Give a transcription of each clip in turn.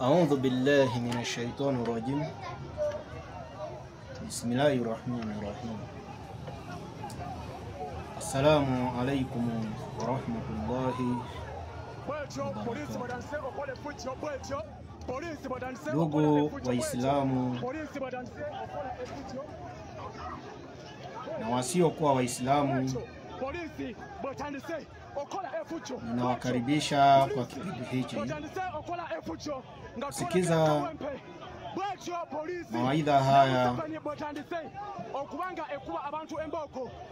أعوذ بالله من الشيطان الرجيم. بسم الله الرحمن الرحيم. السلام عليكم ورحمة الله وبركاته. Ndugu Waislamu na wasiokuwa Waislamu, ninawakaribisha kwa kipindi hiki kusikiza mawaidha haya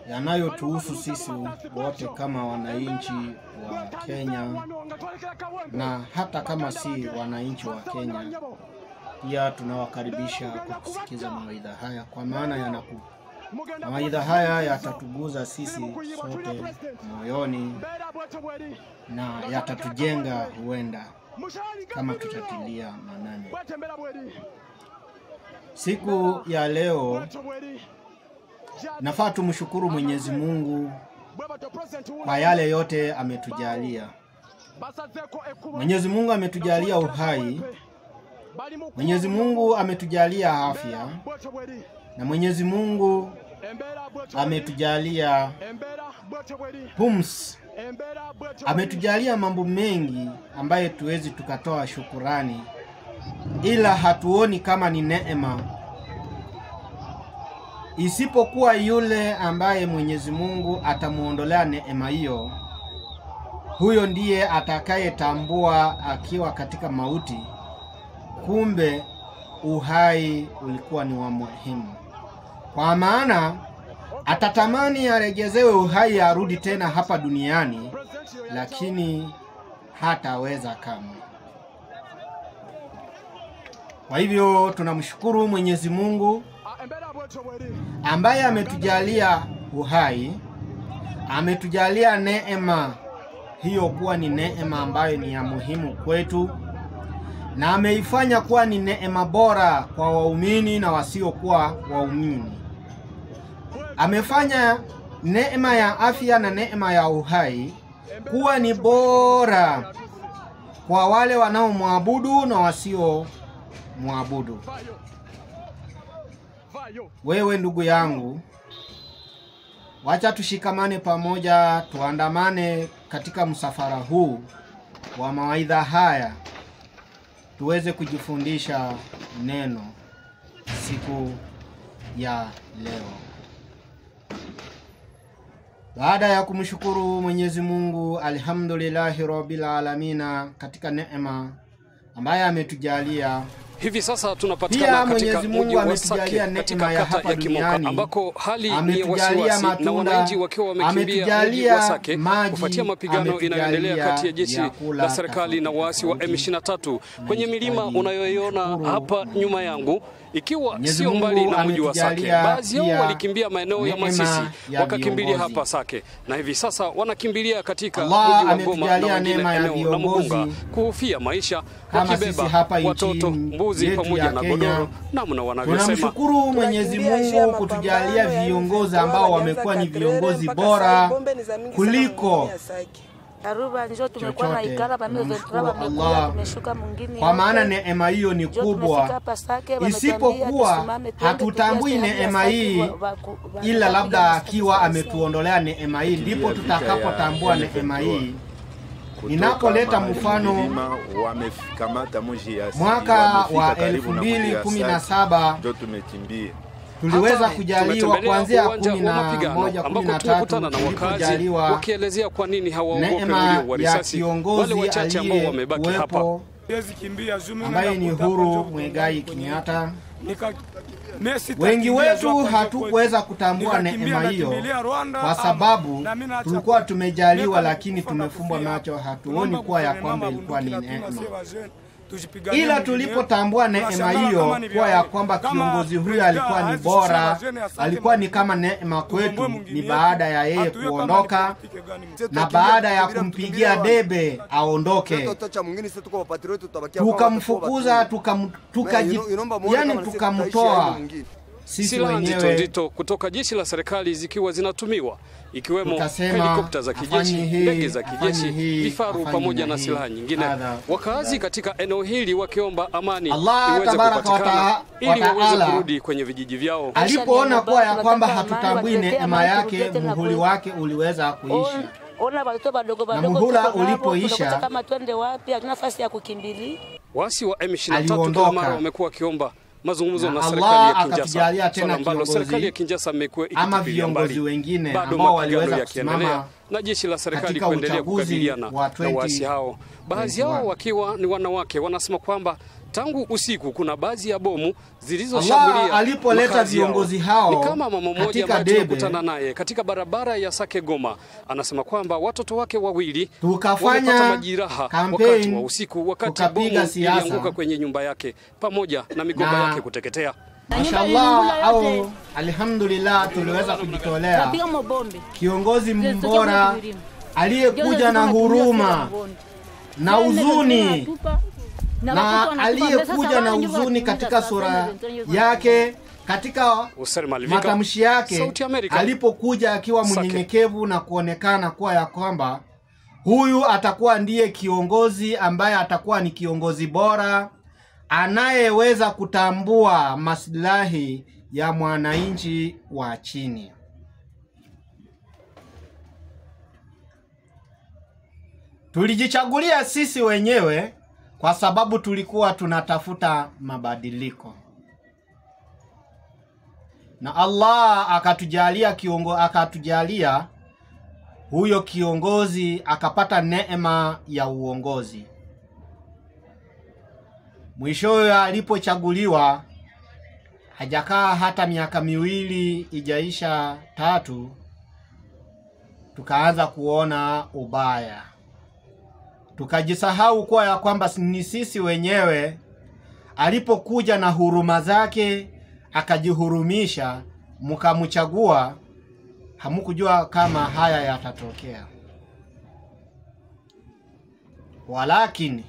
yanayotuhusu sisi wote kama wananchi wa Kenya, na hata kama si wananchi wa Kenya pia tunawakaribisha kusikiza mawaidha haya, kwa maana mawaidha haya yatatuguza sisi sote moyoni na yatatujenga huenda kama tutatilia manani. Siku ya leo nafaa tumshukuru Mwenyezi Mungu kwa yale yote ametujalia. Mwenyezi Mungu ametujalia uhai, Mwenyezi Mungu ametujalia afya, na Mwenyezi Mungu ametujalia pumzi. Ametujalia mambo mengi ambaye tuwezi tukatoa shukurani, ila hatuoni kama ni neema, isipokuwa yule ambaye Mwenyezi Mungu atamuondolea neema hiyo. Huyo ndiye atakayetambua akiwa katika mauti kumbe uhai ulikuwa ni wa muhimu, kwa maana atatamani arejezewe uhai arudi tena hapa duniani, lakini hataweza kamwe. Kwa hivyo tunamshukuru Mwenyezi Mungu ambaye ametujalia uhai, ametujalia neema hiyo kuwa ni neema ambayo ni ya muhimu kwetu, na ameifanya kuwa ni neema bora kwa waumini na wasiokuwa waumini. Amefanya neema ya afya na neema ya uhai kuwa ni bora kwa wale wanaomwabudu na wasio muabudu. Wewe ndugu yangu, wacha tushikamane pamoja, tuandamane katika msafara huu wa mawaidha haya, tuweze kujifundisha neno siku ya leo. Baada ya kumshukuru Mwenyezi Mungu, alhamdulillahi rabbil alamina, katika neema ambaye ametujalia. Hivi sasa tunapatikana katika mji wa Sake katika kata ya Kimoka, ambako hali ni wasiwasi na wananchi wakiwa wamekimbia mji wa Sake kufuatia mapigano inayoendelea kati ya jeshi la serikali na waasi wa M23 kwenye milima unayoiona hapa nyuma yangu, ikiwa sio mbali na mji wa Sake. Baadhi yao walikimbia maeneo ya Masisi wakakimbilia hapa Sake, na hivi sasa wanakimbilia katika mji wa Goma na wengine eneo la Mugunga kuhofia maisha, wakibeba watoto, mbuzi pamoja na godoro, namna wanavyosema. Tunamshukuru Mwenyezi Mungu kutujalia viongozi ambao wamekuwa ni viongozi bora kuliko Aruba njoo tumekuwa na ikara pamoja na tumeshuka mwingine, kwa maana neema hiyo ni kubwa. Isipokuwa hatutambui neema hii, ila labda akiwa ametuondolea neema hii ndipo tutakapotambua neema hii. Ninapoleta mfano mwaka wa 2017 ndio tumekimbia, tuliweza kujaliwa kuanzia 11 13 na wakazi wakielezea kwa nini hawaogopi mlio wa risasi wale wachache ambao wamebaki hapa, ambaye ni Uhuru Muigai Kenyatta. Wengi wetu hatukuweza kutambua neema hiyo kwa sababu tulikuwa tumejaliwa, lakini tumefumbwa macho, hatuoni kuwa ya kwamba ilikuwa ni neema. Ila tulipotambua neema hiyo kwa ya kwamba kiongozi huyu alikuwa ni bora, alikuwa ni kama neema kwetu, ni baada ya yeye kuondoka na baada ya kumpigia debe aondoke, tukamfukuza, tukamtoa silaha nzito kutoka jeshi la serikali zikiwa zinatumiwa, ikiwemo helikopta za kijeshi, ndege za kijeshi, vifaru pamoja na silaha nyingine. Wakazi katika eneo hili wakiomba amani iweze kupatikana ili waweze kurudi kwenye vijiji vyao. Alipoona kwa ya kwamba hatutambui neema yake, muhuri wake uliweza kuisha. Na muhula ulipoisha, kama twende wapi, hatuna nafasi ya kukimbilia. Waasi wa M23 kila mara wamekuwa kiomba mazungumzo na serikali ya Kinshasa, swala ambalo serikali ya Kinshasa imekuwa ikitupilia mbali. Wengine bado mapigano yakiendelea na jeshi la serikali kuendelea kukabiliana na waasi hao. Baadhi yao wakiwa ni wanawake, wanasema kwamba tangu usiku kuna baadhi ya bomu zilizoshambulia alipoleta viongozi hao. Ni kama mama mmoja ambaye tulikutana naye katika barabara ya Sake Goma, anasema kwamba watoto wake wawili tukafanya majiraha wakati wa usiku, wakati bomu ilianguka kwenye nyumba yake pamoja na migomba yake kuteketea. Mashallah au alhamdulillah, tuliweza kujitolea. Kiongozi mbora aliyekuja na huruma na huzuni, na aliyekuja na huzuni katika sura yake, katika matamshi yake, alipokuja akiwa mnyenyekevu na kuonekana kuwa ya kwamba huyu atakuwa ndiye kiongozi ambaye atakuwa ni kiongozi bora anayeweza kutambua maslahi ya mwananchi wa chini. Tulijichagulia sisi wenyewe kwa sababu tulikuwa tunatafuta mabadiliko. Na Allah akatujalia huyo kiongozi akapata neema ya uongozi. Mwishowe alipochaguliwa, hajakaa hata miaka miwili ijaisha 3, tukaanza kuona ubaya. Tukajisahau kwa ya kwamba ni sisi wenyewe. Alipokuja na huruma zake akajihurumisha, mkamchagua, hamukujua kama haya yatatokea. Walakini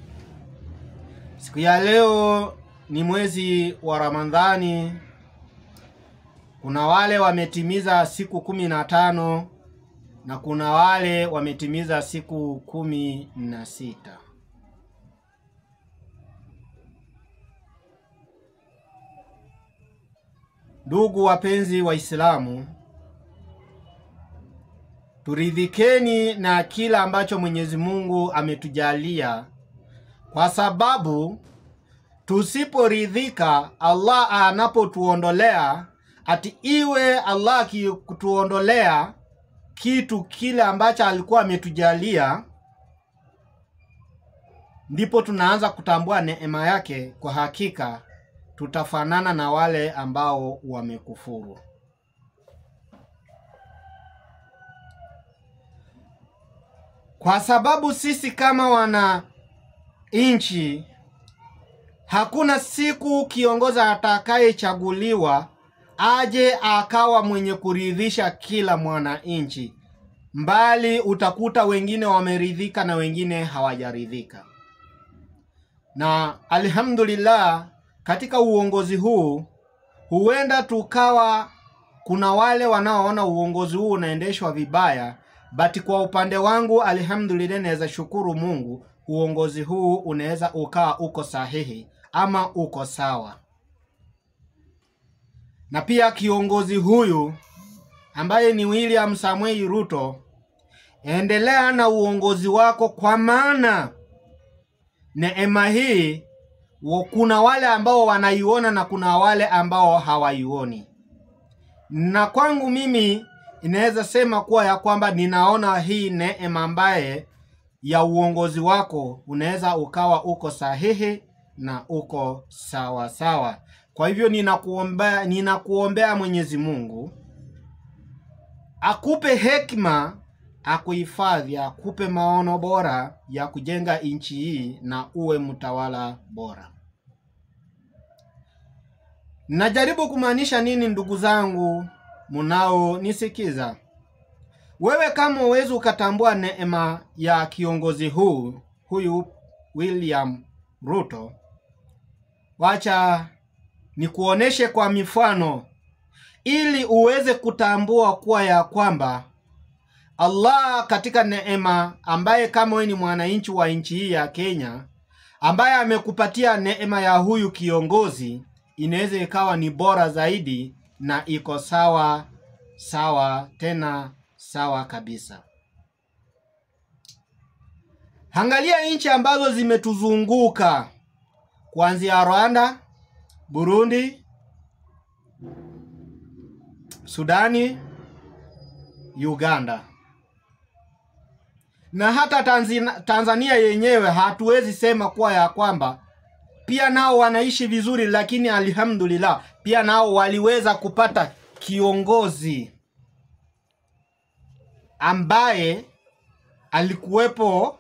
siku ya leo ni mwezi wa Ramadhani. Kuna wale wametimiza siku 15 na kuna wale wametimiza siku 16. Ndugu wapenzi wa Islamu, turidhikeni na kila ambacho Mwenyezi Mungu ametujalia, kwa sababu tusiporidhika Allah anapotuondolea, ati iwe Allah akituondolea kitu kile ambacho alikuwa ametujalia, ndipo tunaanza kutambua neema yake. Kwa hakika tutafanana na wale ambao wamekufuru. Kwa sababu sisi kama wana inchi, hakuna siku kiongozi atakayechaguliwa aje akawa mwenye kuridhisha kila mwana inchi, mbali utakuta wengine wameridhika na wengine hawajaridhika. Na alhamdulillah, katika uongozi huu huenda tukawa kuna wale wanaoona uongozi huu unaendeshwa vibaya, but kwa upande wangu alhamdulillah naweza shukuru Mungu, uongozi huu unaweza ukawa uko sahihi ama uko sawa. Na pia kiongozi huyu ambaye ni William Samoei Ruto, endelea na uongozi wako, kwa maana neema hii kuna wale ambao wanaiona na kuna wale ambao hawaioni. Na kwangu mimi inaweza sema kuwa ya kwamba ninaona hii neema ambaye ya uongozi wako unaweza ukawa uko sahihi na uko sawa sawa. Kwa hivyo ninakuombea Mwenyezi Mungu akupe hekima, akuhifadhi, akupe maono bora ya kujenga nchi hii na uwe mtawala bora. Najaribu kumaanisha nini, ndugu zangu munao nisikiza? Wewe kama uwezo ukatambua neema ya kiongozi huyu William Ruto, wacha nikuoneshe kwa mifano ili uweze kutambua kuwa ya kwamba Allah katika neema, ambaye kama wewe ni mwananchi wa nchi hii ya Kenya, ambaye amekupatia neema ya huyu kiongozi, inaweza ikawa ni bora zaidi na iko sawa tena sawa kabisa. Angalia nchi ambazo zimetuzunguka kuanzia Rwanda, Burundi, Sudani, Uganda. Na hata Tanzania yenyewe hatuwezi sema kuwa ya kwamba pia nao wanaishi vizuri, lakini alhamdulillah pia nao waliweza kupata kiongozi ambaye alikuwepo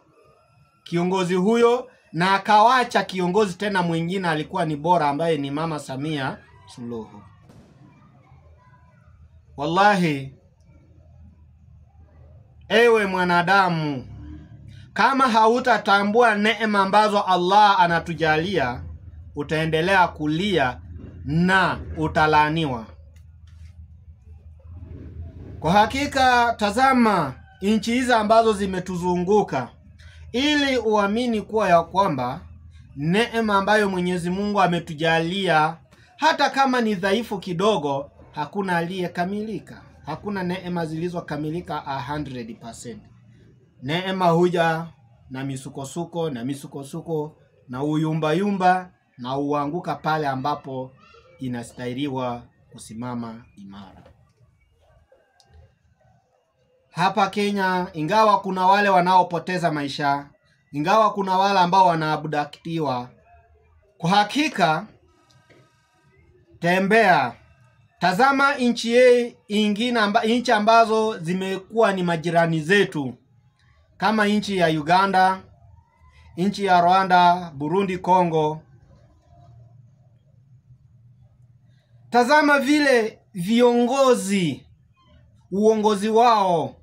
kiongozi huyo na akawacha kiongozi tena mwingine alikuwa ni bora, ambaye ni Mama Samia Suluhu. Wallahi, ewe mwanadamu, kama hautatambua neema ambazo Allah anatujalia, utaendelea kulia na utalaaniwa. Kwa hakika, tazama nchi hizi ambazo zimetuzunguka, ili uamini kuwa ya kwamba neema ambayo Mwenyezi Mungu ametujalia, hata kama ni dhaifu kidogo, hakuna aliyekamilika. Hakuna neema zilizokamilika 100%. Neema huja na misukosuko na uyumba na uanguka pale ambapo inastahiliwa kusimama imara. Hapa Kenya, ingawa kuna wale wanaopoteza maisha, ingawa kuna wale ambao wanaabductiwa, kwa hakika tembea, tazama nchi ingine, nchi ambazo zimekuwa ni majirani zetu, kama nchi ya Uganda, nchi ya Rwanda, Burundi, Kongo. Tazama vile viongozi, uongozi wao,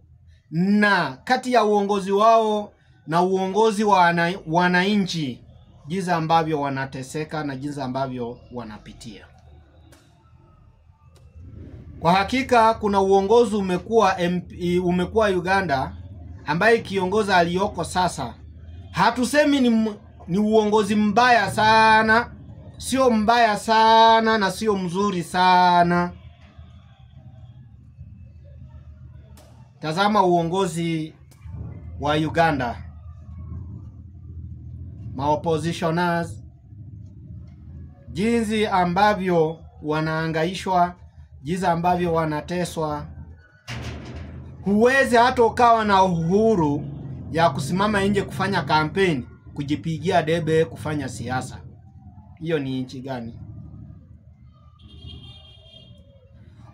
na kati ya uongozi wao na uongozi wa wananchi, jinsi ambavyo wanateseka na jinsi ambavyo wanapitia. Kwa hakika kuna uongozi umekuwa Uganda, ambaye kiongozi aliyoko sasa, hatusemi ni uongozi mbaya sana, sio mbaya sana na sio mzuri sana. Tazama uongozi wa Uganda, oppositioners, jinsi ambavyo wanaangaishwa, jinsi ambavyo wanateswa. Huwezi hata ukawa na uhuru ya kusimama nje kufanya kampeni, kujipigia debe, kufanya siasa. Hiyo ni nchi gani?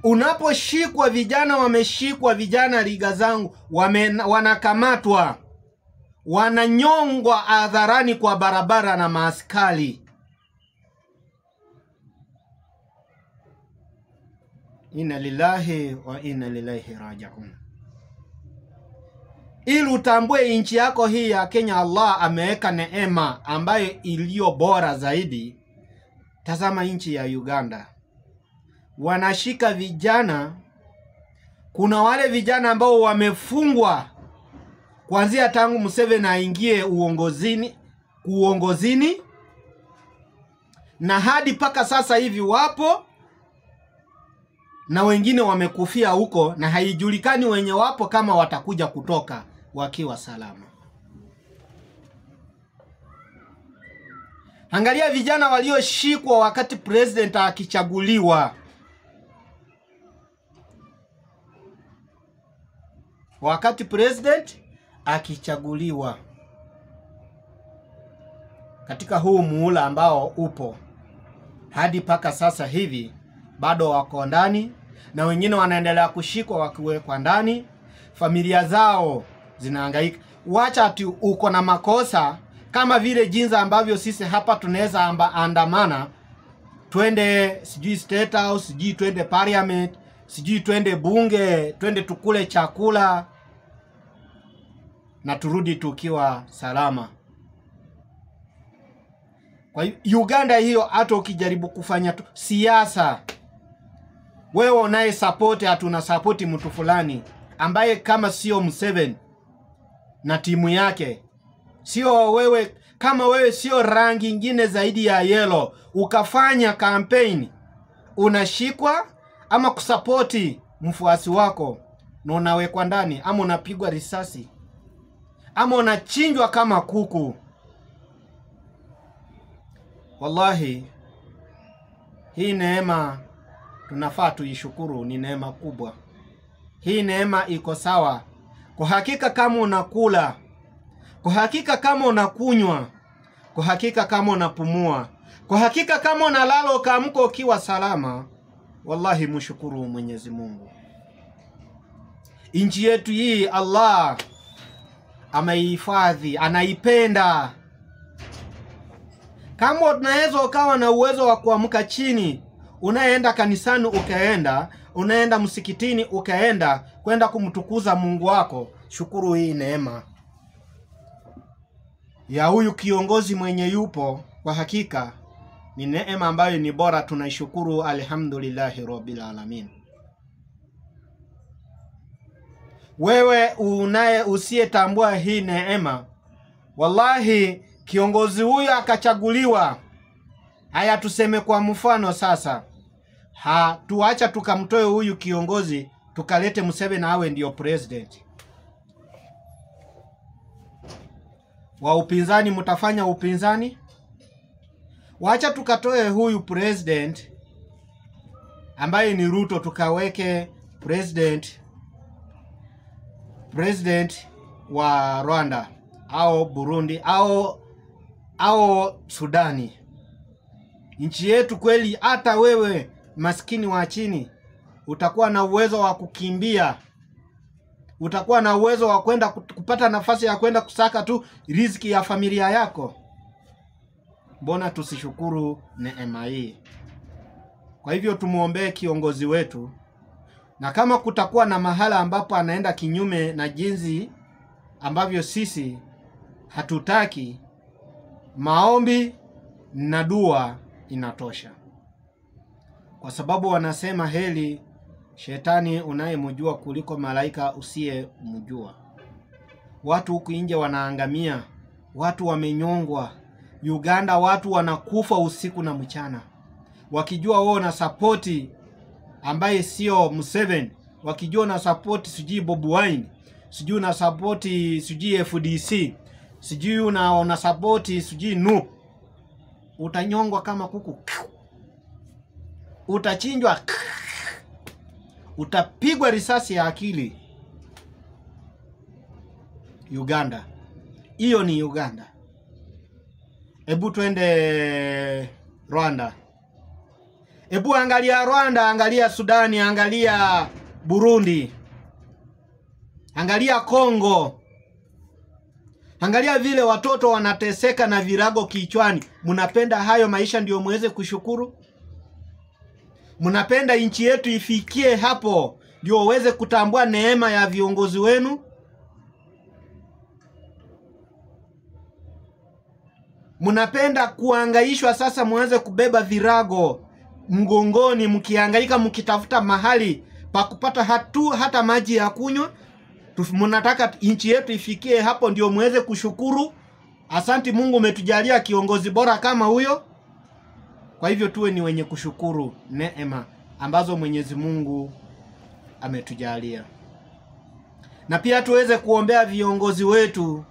Unaposhikwa, vijana wameshikwa, vijana liga zangu wanakamatwa, wananyongwa hadharani kwa barabara na maaskari. Inna lillahi wa inna ilaihi raji'un. Ili utambue nchi yako hii ya Kenya, Allah ameweka neema ambayo iliyo bora zaidi. Tazama nchi ya Uganda, wanashika vijana. Kuna wale vijana ambao wamefungwa kuanzia tangu Museveni aingie uongozini na hadi paka sasa hivi wapo, na wengine wamekufia huko, na haijulikani wenye wapo kama watakuja kutoka wakiwa salama. Angalia vijana walioshikwa wakati president akichaguliwa. Wakati president akichaguliwa, katika huu muhula ambao upo hadi paka sasa hivi, bado wako ndani, na wengine wanaendelea kushikwa wakiwekwa ndani. Familia zao zinahangaika. Wacha ati uko na makosa, kama vile jinsi ambavyo sisi hapa tunaweza andamana, twende sijui State House, sijui twende Parliament, sijui twende bunge, twende tukule chakula na turudi tukiwa salama. Kwa Uganda hiyo, hata ukijaribu kufanya siasa, Wewe unaye support hatuna support mtu fulani ambaye kama sio Museveni na timu yake, sio wewe, kama wewe sio rangi nyingine zaidi ya yellow, ukafanya campaign, unashikwa ama kusapoti mfuasi wako na unawekwa ndani, ama unapigwa risasi, ama unachinjwa kama kuku. Wallahi hii neema tunafaa tuishukuru, ni neema kubwa. Hii neema iko sawa. Kwa hakika kama unakula, kwa hakika kama unakunywa, kwa hakika kama unapumua, kwa hakika kama unalala ukaamka ukiwa salama, wallahi mshukuru Mwenyezi Mungu. Nchi yetu hii Allah ameihifadhi, anaipenda. Kama unaweza ukawa na uwezo wa kuamka chini, unaenda kanisani ukaenda, unaenda msikitini ukaenda kwenda kumtukuza Mungu wako, shukuru hii neema ya huyu kiongozi mwenye yupo. Kwa hakika ni neema ambayo ni bora, tunaishukuru. Alhamdulillahi Rabbil Alamin. Wewe unaye usiyetambua hii neema, wallahi kiongozi huyu akachaguliwa. Haya tuseme kwa mfano sasa, tuacha tukamtoe huyu kiongozi tukalete Museveni awe ndio president. Wa upinzani mtafanya upinzani? Wacha tukatoe huyu president ambaye ni Ruto tukaweke president wa Rwanda au Burundi au Sudani. Nchi yetu kweli, hata wewe maskini wa chini utakuwa na uwezo wa kukimbia, utakuwa na uwezo wa kwenda kupata nafasi ya kwenda kusaka tu riziki ya familia yako. Mbona tusishukuru neema hii? Kwa hivyo tumuombee kiongozi wetu, na kama kutakuwa na mahala ambapo anaenda kinyume na jinsi ambavyo sisi hatutaki, maombi na dua inatosha. Kwa sababu wanasema heli shetani unayemjua kuliko malaika usiyemjua. Watu huku nje wanaangamia, watu wamenyongwa. Uganda watu wanakufa usiku na mchana, wakijua wao na support ambaye sio Museveni, wakijua na support sijui Bobi Wine, sijui na support sijui FDC, sijui na support sijui nu. Utanyongwa kama kuku, utachinjwa, utapigwa risasi ya akili. Uganda, hiyo ni Uganda. Ebu twende Rwanda. Ebu angalia Rwanda, angalia Sudani, angalia Burundi, angalia Kongo. Angalia vile watoto wanateseka na virago kichwani. Munapenda hayo maisha ndio muweze kushukuru? Munapenda nchi yetu ifikie hapo ndio uweze kutambua neema ya viongozi wenu? Munapenda kuangaishwa sasa muweze kubeba virago mgongoni mkihangaika mkitafuta mahali pa kupata hata maji ya kunywa? Munataka nchi yetu ifikie hapo ndio muweze kushukuru? Asanti Mungu umetujalia kiongozi bora kama huyo. Kwa hivyo tuwe ni wenye kushukuru neema ambazo Mwenyezi Mungu ametujalia. Na pia tuweze kuombea viongozi wetu.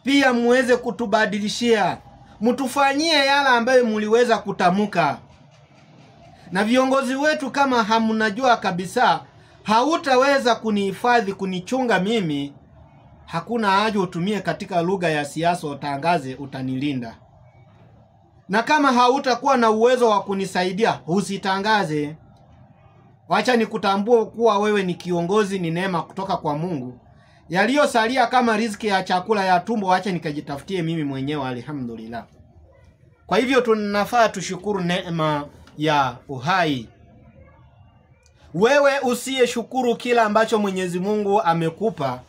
Pia muweze kutubadilishia, mtufanyie yale ambayo muliweza kutamuka. Na viongozi wetu kama hamnajua kabisa hautaweza kunihifadhi, kunichunga mimi, hakuna haja utumie katika lugha ya siasa utangaze utanilinda. Na kama hautakuwa na uwezo wa kunisaidia, usitangaze. Wacha nikutambue kuwa wewe ni kiongozi, ni neema kutoka kwa Mungu. Yaliyosalia kama riziki ya chakula ya tumbo, wacha nikajitafutie mimi mwenyewe, alhamdulillah. Kwa hivyo tunafaa tushukuru neema ya uhai. Wewe usiyeshukuru kila ambacho Mwenyezi Mungu amekupa,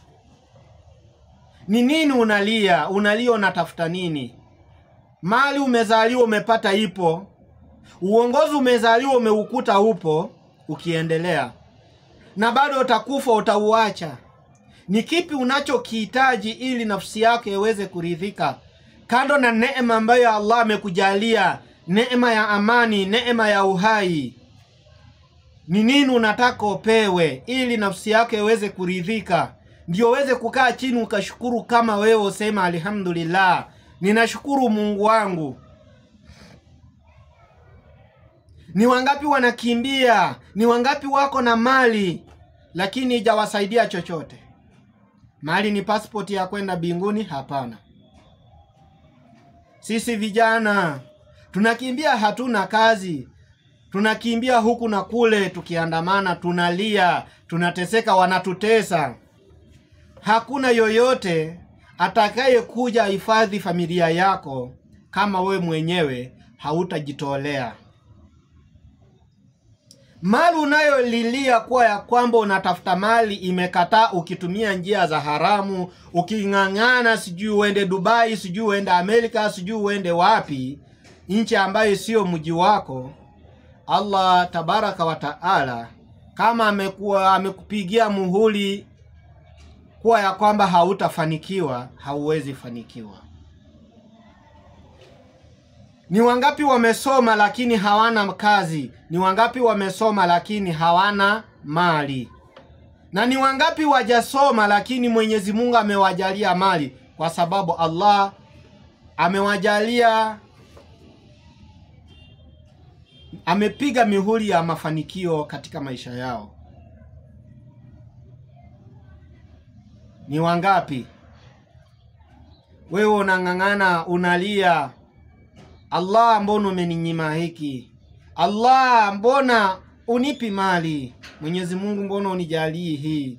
ni nini unalia? Unalia unatafuta nini? Mali umezaliwa umepata ipo, uongozi umezaliwa umeukuta upo, ukiendelea, na bado utakufa, utauacha. Ni kipi unachokihitaji ili nafsi yako iweze kuridhika, kando na neema ambayo Allah amekujalia, neema ya amani, neema ya uhai? Ni nini unataka upewe ili nafsi yako iweze kuridhika, ndio uweze kukaa chini ukashukuru, kama wewe usema alhamdulillah, ninashukuru Mungu wangu. Ni wangapi wanakimbia, ni wangapi wako na mali lakini haijawasaidia chochote? Mali ni passport ya kwenda mbinguni? Hapana. Sisi vijana tunakimbia, hatuna kazi, tunakimbia huku na kule, tukiandamana, tunalia, tunateseka, wanatutesa. Hakuna yoyote atakaye kuja hifadhi familia yako kama we mwenyewe hautajitolea. Mali unayolilia kuwa ya kwamba unatafuta mali imekataa, ukitumia njia za haramu, uking'ang'ana, sijui uende Dubai, sijui uende Amerika, sijui uende wapi, nchi ambayo sio mji wako, Allah tabaraka wa taala kama amekupigia muhuri kuwa ya kwamba hautafanikiwa, hauwezi fanikiwa. Ni wangapi wamesoma lakini hawana kazi? Ni wangapi wamesoma lakini hawana mali? Na ni wangapi wajasoma lakini Mwenyezi Mungu amewajalia mali? Kwa sababu Allah amewajalia, amepiga mihuri ya mafanikio katika maisha yao. Ni wangapi? Wewe unang'ang'ana, unalia, Allah mbona umeninyima hiki? Allah mbona unipi mali? Mwenyezi Mungu mbona unijalii hii?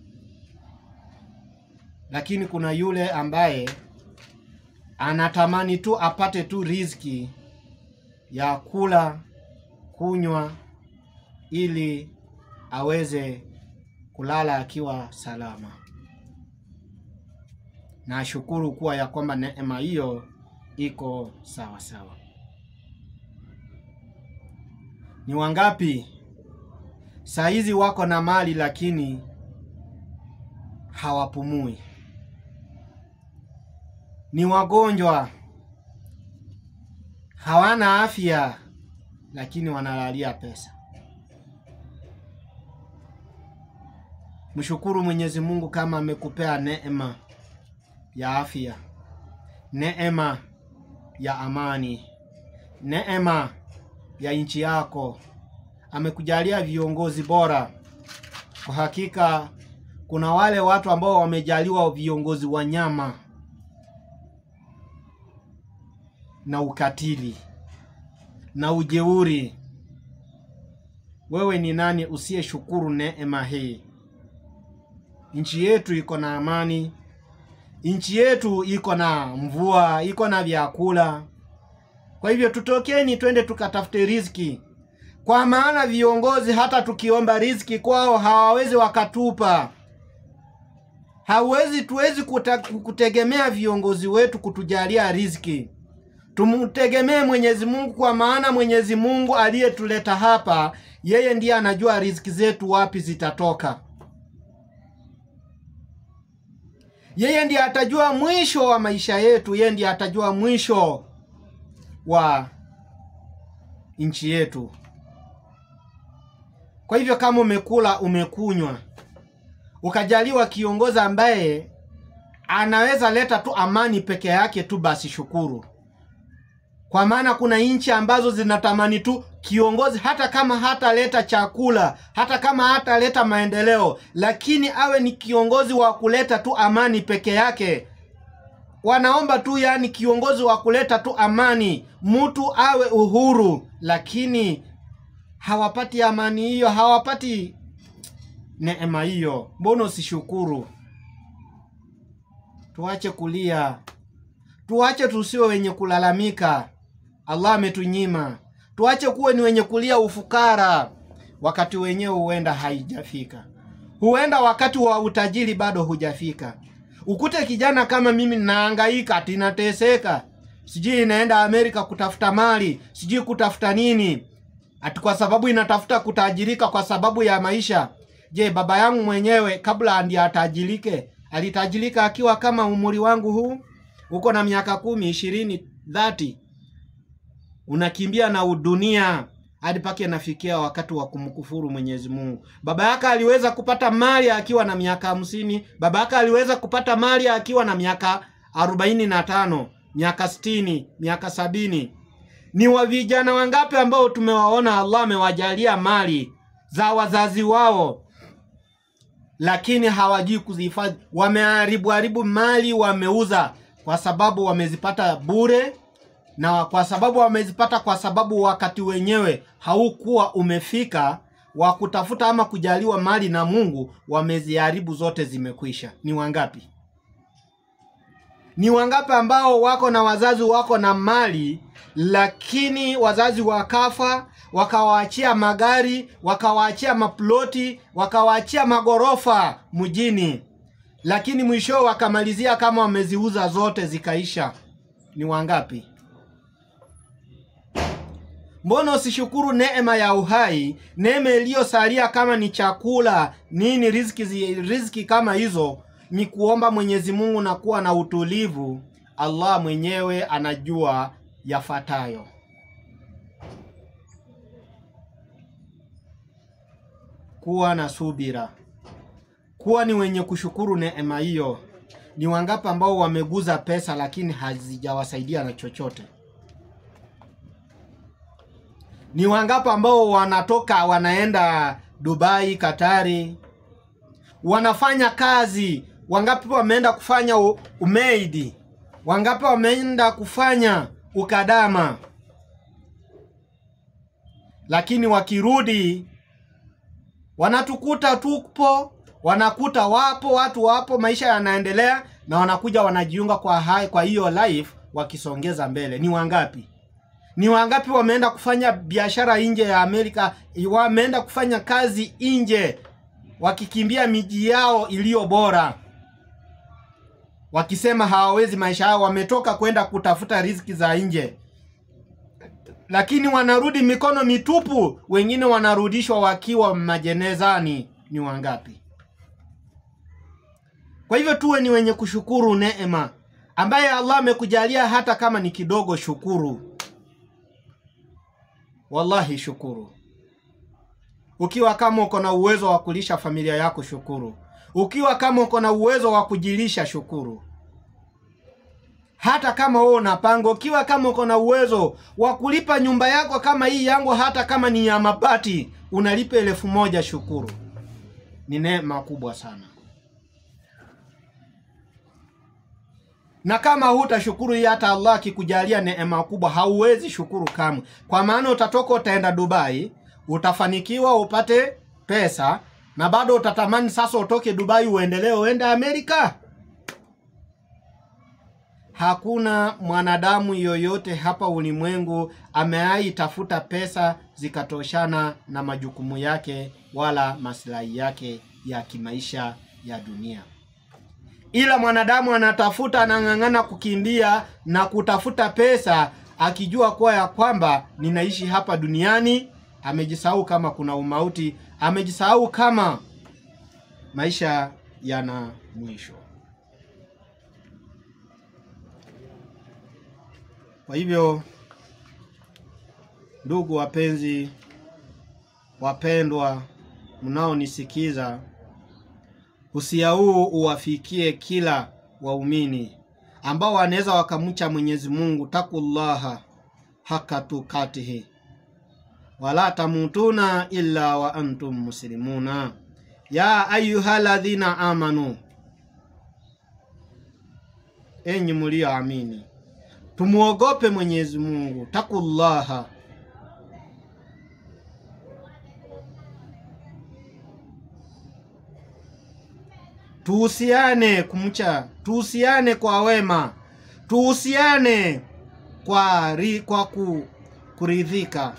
Lakini kuna yule ambaye anatamani tu apate tu riziki ya kula, kunywa, ili aweze kulala akiwa salama. Na shukuru kuwa ya kwamba neema hiyo iko sawa sawa. Ni wangapi saizi wako na mali lakini hawapumui? Ni wagonjwa, hawana afya lakini wanalalia pesa. Mshukuru Mwenyezi Mungu kama amekupea neema ya afya, neema ya amani, neema ya nchi yako, amekujalia viongozi bora. Kwa hakika kuna wale watu ambao wamejaliwa viongozi wanyama na ukatili na ujeuri. Wewe ni nani usiye shukuru neema hii? Nchi yetu iko na amani, nchi yetu iko na mvua, iko na vyakula. Kwa hivyo tutokeni twende tukatafute riziki, kwa maana viongozi hata tukiomba riziki kwao hawawezi wakatupa. Tuwezi kutegemea viongozi wetu kutujalia riziki. Tumutegemee Mwenyezi Mungu, kwa maana Mwenyezi Mungu aliyetuleta hapa, yeye ndiye anajua riziki zetu wapi zitatoka. Yeye ndiye atajua mwisho wa maisha yetu, yeye ndiye atajua mwisho wa nchi yetu. Kwa hivyo kama umekula, umekunywa, ukajaliwa kiongozi ambaye anaweza leta tu amani peke yake tu, basi shukuru. Kwa maana kuna nchi ambazo zinatamani tu kiongozi, hata kama hata leta chakula, hata kama hata leta maendeleo, lakini awe ni kiongozi wa kuleta tu amani peke yake. Wanaomba tu yani kiongozi wa kuleta tu amani, mtu awe uhuru, lakini hawapati amani hiyo, hawapati neema hiyo. Mbona usishukuru? Tuache kulia, tuache tusiwe wenye kulalamika Allah ametunyima. Tuache kuwe ni wenye kulia ufukara wakati wenyewe huenda haijafika. Huenda wakati wa utajiri bado hujafika. Ukute kijana kama mimi nahangaika, tinateseka, sijui naenda Amerika kutafuta mali, sijui kutafuta nini. ati kwa sababu inatafuta kutajirika kwa sababu ya maisha. Je, baba yangu mwenyewe kabla ndiye atajirike, alitajirika akiwa kama umri wangu huu? Uko na miaka 10, 20, 30. Unakimbia na dunia hadi pake nafikia wakati wa kumkufuru Mwenyezi Mungu. Baba yake aliweza kupata mali akiwa na miaka 50, baba yake aliweza kupata mali akiwa na miaka 45, miaka 60, miaka 70. Ni wa vijana wangapi ambao tumewaona Allah amewajalia mali za wazazi wao, lakini hawajui kuzihifadhi. Wameharibu mali, wameuza kwa sababu wamezipata bure, na kwa sababu wamezipata kwa sababu wakati wenyewe haukuwa umefika wa kutafuta ama kujaliwa mali na Mungu, wameziharibu zote, zimekwisha. Ni wangapi? Ni wangapi ambao wako na wazazi wako na mali, lakini wazazi wakafa, wakawaachia magari, wakawaachia maploti, wakawaachia magorofa mjini, lakini mwisho wakamalizia kama wameziuza zote zikaisha? Ni wangapi? Mbona usishukuru neema ya uhai, neema iliyosalia kama ni chakula, nini, riziki kama hizo? Ni kuomba Mwenyezi Mungu na kuwa na utulivu. Allah mwenyewe anajua yafuatayo. Kuwa na subira, kuwa ni wenye kushukuru neema hiyo. Ni wangapi ambao wameguza pesa lakini hazijawasaidia na chochote? Ni wangapi ambao wanatoka wanaenda Dubai, Katari, wanafanya kazi? Wangapi wameenda kufanya umeidi? Wangapi wameenda kufanya ukadama? Lakini wakirudi wanatukuta tupo, wanakuta watu wapo, maisha yanaendelea, na wanakuja wanajiunga kwa hiyo life wakisongeza mbele. Ni wangapi? Ni wangapi wameenda kufanya biashara nje ya Amerika, wameenda kufanya kazi nje, wakikimbia miji yao iliyo bora, wakisema hawawezi maisha yao, wametoka kwenda kutafuta riziki za nje, lakini wanarudi mikono mitupu, wengine wanarudishwa wakiwa majenezani. Ni wangapi? Kwa hivyo tuwe ni wenye kushukuru neema ambaye Allah amekujalia, hata kama ni kidogo. Shukuru, wallahi shukuru. Ukiwa kama uko na uwezo wa kulisha familia yako, shukuru. Ukiwa kama uko na uwezo wa kujilisha, shukuru. Hata kama wewe unapanga, ukiwa kama uko na uwezo wa kulipa nyumba yako kama hii yangu, hata kama ni ya mabati, unalipa 1000, shukuru. Ni neema kubwa sana. Na kama hutashukuru hii, hata Allah akikujalia neema kubwa, hauwezi shukuru kamwe. Kwa maana utatoka utaenda Dubai, utafanikiwa, upate pesa, na bado utatamani sasa utoke Dubai uende Amerika. Hakuna mwanadamu yoyote hapa ulimwengu amewahi tafuta pesa zikatoshana na majukumu yake wala maslahi yake ya kimaisha ya dunia. Ila mwanadamu anatafuta, anang'ang'ana kukimbia na kutafuta pesa, akijua kuwa ya kwamba ninaishi hapa duniani. Amejisahau kama kuna umauti, amejisahau kama maisha yana mwisho. Kwa hivyo, ndugu wapenzi, wapendwa mnaonisikiza, usia huu uwafikie kila waumini ambao wanaweza wakamcha Mwenyezi Mungu. Takullaha haka tukatihi wala tamutuna illa wa antum muslimuna ya ayyuhalladhina amanu, enyi mlioamini, tumuogope Mwenyezi Mungu. Takullaha, tuhusiane kumcha, tuhusiane kwa wema, tuhusiane kwa kuridhika.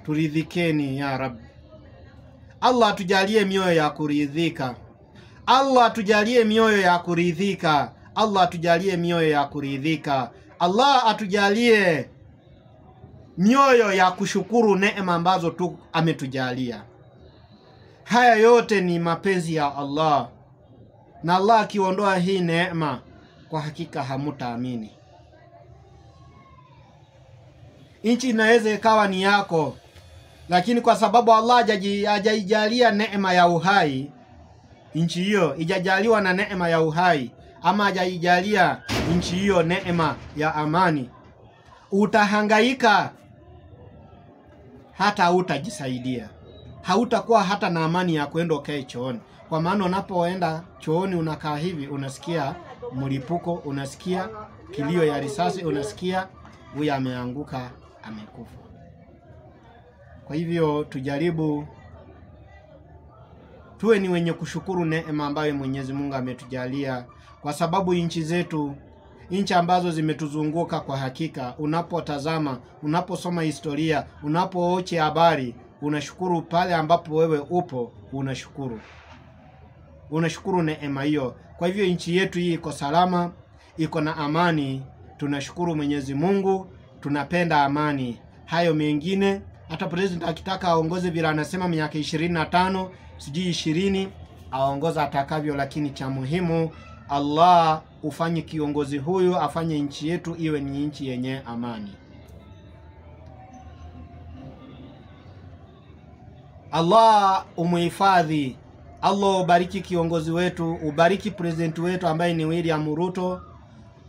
Turidhikeni ya Rabbi. Allah tujalie mioyo ya kuridhika. Allah tujalie mioyo ya kuridhika. Allah tujalie mioyo ya kuridhika. Allah atujalie mioyo ya kushukuru neema ambazo tu ametujalia. Haya yote ni mapenzi ya Allah, na Allah akiondoa hii neema, kwa hakika hamutaamini. Nchi inaweza ikawa ni yako, lakini kwa sababu Allah hajaijalia neema ya uhai, nchi hiyo ijajaliwa na neema ya uhai, ama hajaijalia nchi hiyo neema ya amani, utahangaika hata utajisaidia. Hautakuwa hata na amani ya kwenda ukae chooni. Kwa maana unapoenda chooni unakaa hivi, unasikia mlipuko, unasikia kilio ya risasi, unasikia huyu ameanguka, amekufa. Kwa hivyo tujaribu tuwe ni wenye kushukuru neema ambayo Mwenyezi Mungu ametujalia, kwa sababu nchi zetu, nchi ambazo zimetuzunguka, kwa hakika unapotazama, unaposoma historia, unapooche habari, unashukuru pale ambapo wewe upo, unashukuru neema hiyo. Kwa hivyo nchi yetu hii iko salama, iko na amani. Tunashukuru Mwenyezi Mungu, tunapenda amani. Hayo mengine, hata president akitaka aongoze bila anasema miaka 25, sijui 20, aongoza atakavyo, lakini cha muhimu Allah ufanye kiongozi huyu afanye nchi yetu iwe ni nchi yenye amani. Allah umuhifadhi. Allah ubariki kiongozi wetu, ubariki president wetu ambaye ni William Ruto.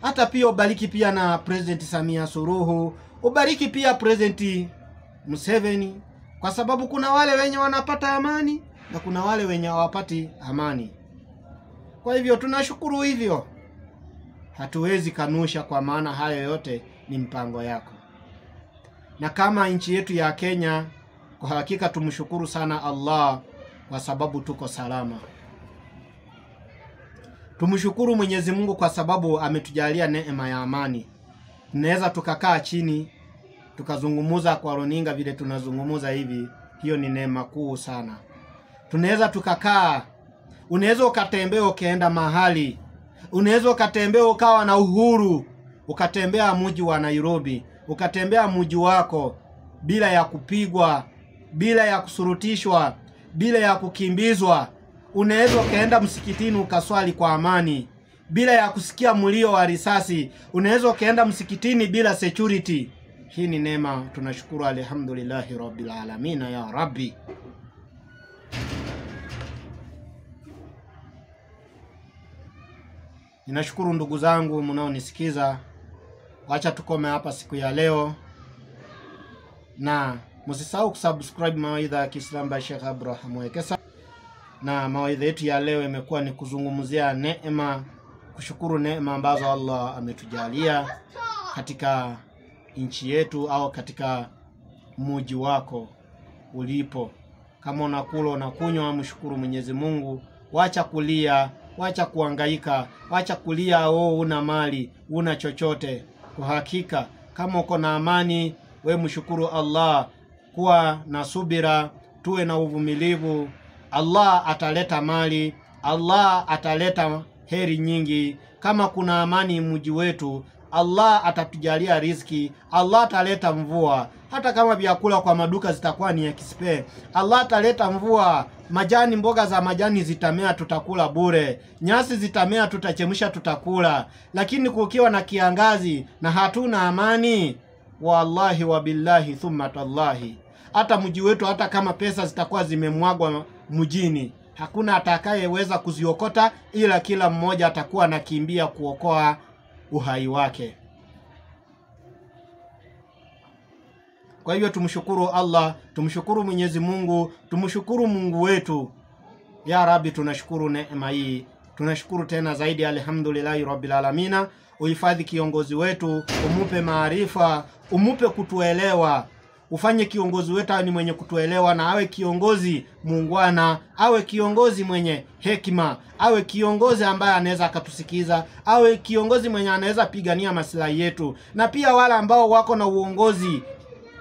Hata pia ubariki pia na President Samia Suluhu, ubariki pia President Museveni, kwa sababu kuna wale wenye wanapata amani na kuna wale wenye hawapati amani. Kwa hivyo tunashukuru hivyo, hatuwezi kanusha, kwa maana hayo yote ni mpango yako. Na kama nchi yetu ya Kenya, kwa hakika tumshukuru sana Allah kwa sababu tuko salama. Tumshukuru Mwenyezi Mungu kwa sababu ametujalia neema ya amani. Tunaweza tukakaa chini tukazungumuza kwa runinga vile tunazungumuza hivi, hiyo ni neema kuu sana. Tunaweza tukakaa, unaweza ukatembea ukaenda mahali, unaweza ukatembea ukawa na uhuru, ukatembea mji wa Nairobi, ukatembea mji wako bila ya kupigwa, bila ya kusurutishwa, bila ya kukimbizwa. Unaweza ukaenda msikitini ukaswali kwa amani bila ya kusikia mlio wa risasi. Unaweza ukaenda msikitini bila security. Hii ni neema, tunashukuru. Alhamdulillahi rabbil alamin ya rabbi. Ninashukuru ndugu zangu mnaonisikiza. Wacha tukome hapa siku ya leo, na msisahau kusubscribe mawaidha ya Kiislamu by Sheikh Abraham Wekesa. Na mawaidha yetu ya leo imekuwa ni kuzungumzia neema, kushukuru neema ambazo Allah ametujalia katika nchi yetu au katika mji wako ulipo. Kama unakula unakunywa, mshukuru Mwenyezi Mungu. Wacha kulia, wacha kuhangaika, wacha kulia una mali, una chochote. Kwa hakika kama uko na amani, we mshukuru Allah. Kuwa na subira, tuwe na uvumilivu. Allah ataleta mali, Allah ataleta heri nyingi. Kama kuna amani mji wetu, Allah atatujalia riziki, Allah ataleta mvua. Hata kama vyakula kwa maduka zitakuwa ni expe, Allah ataleta mvua. Majani, mboga za majani zitamea, tutakula bure. Nyasi zitamea, tutachemsha, tutakula. Lakini kukiwa na kiangazi na hatuna amani, wallahi wa billahi thumma tallahi, hata mji wetu, hata kama pesa zitakuwa zimemwagwa mjini, hakuna atakayeweza kuziokota, ila kila mmoja atakuwa anakimbia kuokoa uhai wake. Kwa hivyo tumshukuru Allah, tumshukuru Mwenyezi Mungu, tumshukuru Mungu wetu. Ya Rabbi, tunashukuru neema hii. Tunashukuru tena zaidi, alhamdulillahi rabbil alamin. Uhifadhi kiongozi wetu, umupe maarifa, umupe kutuelewa. Ufanye kiongozi wetu awe ni mwenye kutuelewa, na awe kiongozi muungwana, awe kiongozi mwenye hekima, awe kiongozi ambaye anaweza akatusikiza, awe kiongozi mwenye anaweza pigania maslahi yetu. Na pia wale ambao wako na uongozi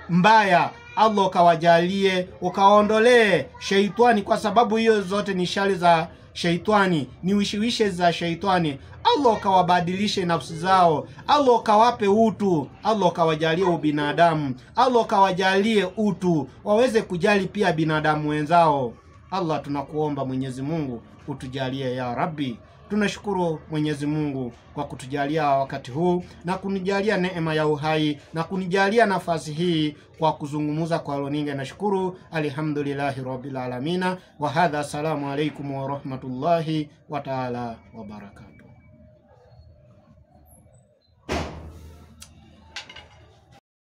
mbaya, Allah ukawajalie, ukaondolee sheitani, kwa sababu hiyo zote ni shari za sheitani, ni wishiwishe za sheitani. Allah kawabadilishe nafsi zao, Allah kawape utu, Allah kawajalie ubinadamu, Allah kawajalie utu, waweze kujali pia binadamu wenzao. Allah, tunakuomba Mwenyezi Mungu utujalie ya Rabbi. Tunashukuru Mwenyezi Mungu kwa kutujalia wakati huu na kunijalia neema ya uhai na kunijalia nafasi hii kwa kuzungumuza kwa runinga. Nashukuru, alhamdulillahi rabbil alamina. Wa hadha, assalamu alaikum wa rahmatullahi wa ta'ala wa barakatuh.